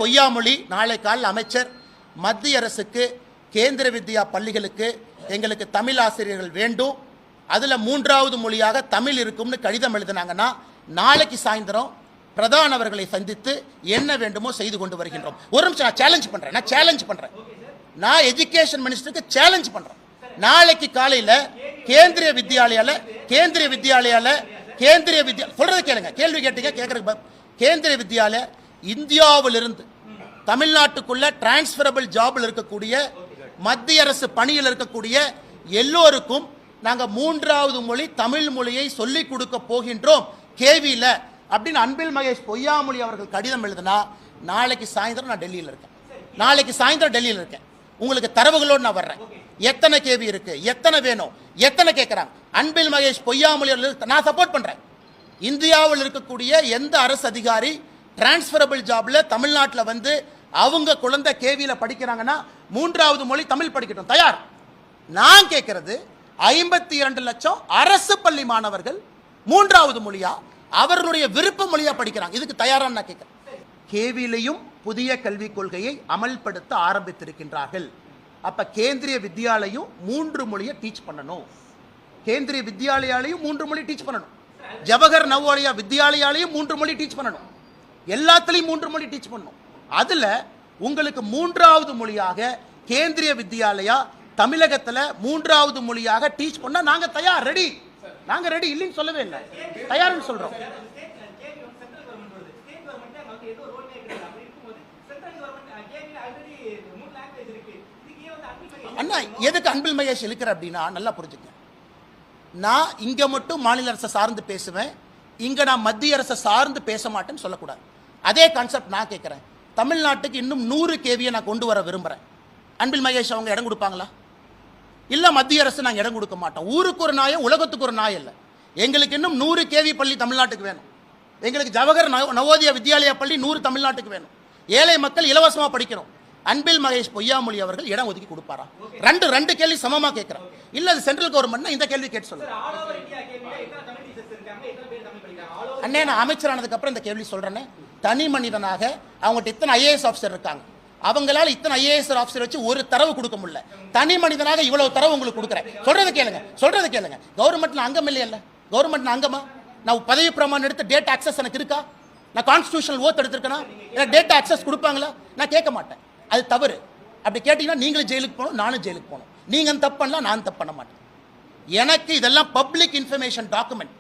பொய்யாமொழி நாளை காலையில் அமைச்சர் மத்திய அரசுக்கு கேந்திர வித்யா பள்ளிகளுக்கு எங்களுக்கு தமிழ் ஆசிரியர்கள் வேண்டும், அதில் 3வது மொழியாக தமிழ் இருக்கும்னு கடிதம் எழுதினாங்கன்னா நாளைக்கு சாயந்தரம் பிரதான் அவர்களை சந்தித்து என்ன வேண்டுமோ செய்து கொண்டு வருகின்றோம். ஒரு நிமிஷம் நான் சேலஞ்ச் பண்றேன். நான் எஜுகேஷன் மினிஸ்டருக்கு சேலஞ்ச் பண்றேன். நாளைக்கு காலையில் கேந்திரிய வித்யாலயால சொல்றது கேளுங்க, கேள்வி கேட்டீங்க கேட்கறதுக்கு கேந்திரிய வித்யாலயா இந்தியாவிலிருந்து தமிழ்நாட்டுக்குள்ள டிரான்ஸ்பரபிள் ஜாபில் இருக்கக்கூடிய மத்திய அரசு பணியில் இருக்கக்கூடிய எல்லோருக்கும் நாங்கள் 3வது மொழி தமிழ் மொழியை சொல்லிக் கொடுக்க போகின்றோம் கேவியில அப்படின்னு அன்பில் மகேஷ் பொய்யாமொழி அவர்கள் கடிதம் எழுதினா நாளைக்கு சாயந்தரம் நான் டெல்லியில் இருக்கேன். உங்களுக்கு தரவுகளோடு நான் வர்றேன். எத்தனை கேவி இருக்கு, எத்தனை வேணும், எத்தனை கேட்கறாங்க. அன்பில் மகேஷ் பொய்யாமொழி நான் சப்போர்ட் பண்றேன். இந்தியாவில் இருக்கக்கூடிய எந்த அரசு அதிகாரி டிரான்ஸ்பரபிள் ஜாப்ல தமிழ்நாட்டில் வந்து அவங்க குழந்தை கேவியில படிக்கிறாங்கன்னா 3வது மொழி தமிழ் படிக்கட்டும், தயார். நான் கேட்கிறது 52 லட்சம் அரசு பள்ளி மாணவர்கள் 3வது மொழியா அவர்களுடைய விருப்ப மொழியா படிக்கிறாங்க. இதுக்கு தயாரான நான் கேட்கிறேன். கேவிலையும் புதிய கல்விக் கொள்கையை அமல்படுத்த ஆரம்பித்திருக்கின்றார்கள். அப்ப கேந்திரிய வித்யாலயும் 3 மொழியை டீச் பண்ணணும். கேந்திரிய வித்யாலயாலையும் 3 மொழி டீச் பண்ணணும். ஜவஹர் நவோதயா வித்யாலயாலையும் 3 மொழி டீச் பண்ணணும். எல்லாத்துலயும் 3 மொழி டீச் பண்ணணும். அதுல உங்களுக்கு 3வது மொழியாக கேந்திரிய வித்யாலயா தமிழகத்துல 3வது மொழியாக டீச் பண்ணா நாங்க தயார், ரெடி. நாங்க ரெடி இல்லைன்னு சொல்லவே இல்லை, தயார்னு சொல்றோம். அண்ணா எதுக்கு அன்பில் மகேஷ் இழுக்கிற அப்படின்னா நல்லா புரிஞ்சுக்க. நான் இங்க மட்டும் மாநில அரசை சார்ந்து பேசுவேன், இங்க நான் மத்திய அரசை சார்ந்து பேச மாட்டேன்னு சொல்லக்கூடாது. அதே கான்செப்ட் நான் கேட்கிறேன். தமிழ்நாட்டுக்கு இன்னும் 100 கேவியை நான் கொண்டு வர விரும்புறேன். அன்பில் மகேஷ் அவங்க இடம் கொடுப்பாங்களா? இல்ல மத்திய அரசு நாங்கள் இடம் கொடுக்க மாட்டோம். ஊருக்கு ஒரு நாயம் உலகத்துக்கு ஒரு நாயம் இல்லை. எங்களுக்கு இன்னும் 100 கேவி பள்ளி தமிழ்நாட்டுக்கு வேணும். எங்களுக்கு ஜவஹர் நவோதயா வித்யாலயா பள்ளி 100 தமிழ்நாட்டுக்கு வேணும். ஏழை மக்கள் இலவசமா படிக்கணும். அன்பில் மகேஷ் பொய்யாமொழி அவர்கள் இடம் ஒதுக்கி கொடுப்பாரா? ரெண்டு கேள்வி சமமா கேட்கிறேன். இல்ல அது சென்ட்ரல் கவர்மெண்ட் இந்த கேள்வி கேட்டு சொல்லுங்க. அண்ணே நான் அமைச்சரானதுக்கு அப்புறம் இந்த கேள்வி சொல்றேன்னு. தனி மனிதனாக அவங்ககிட்ட இத்தனை ஐஏஎஸ் ஆஃபீஸர் இருக்காங்க, அவங்களால இத்தனை ஐஏஎஸ் ஆஃபீஸர் வச்சு ஒரு தரவு கொடுக்க முடியல. தனி மனிதனாக இவ்வளவு தரவு உங்களுக்கு கொடுக்குறேன். சொல்றது கேளுங்க. கவர்மெண்ட்ல அங்கம் இல்லையா? கவர்மெண்ட்ல அங்கமா? நான் பதவி பிரமாணம் எடுத்து டேட்டா ஆக்சஸ் எனக்கு இருக்கா? நான் கான்ஸ்டிடியூஷனல் ஓத் எடுத்திருக்கேனா? எனக்கு டேட்டா ஆக்சஸ் கொடுப்பாங்களா? நான் கேட்க மாட்டேன். அது தவறு. அப்படி கேட்டீங்கன்னா நீங்களும் ஜெயிலுக்கு போகணும், நானும் ஜெயிலுக்கு போகணும். நீங்க தப்பு பண்ணலாம், நான் தப்பு பண்ண மாட்டேன். எனக்கு இதெல்லாம் பப்ளிக் இன்ஃபர்மேஷன் டாக்குமெண்ட்.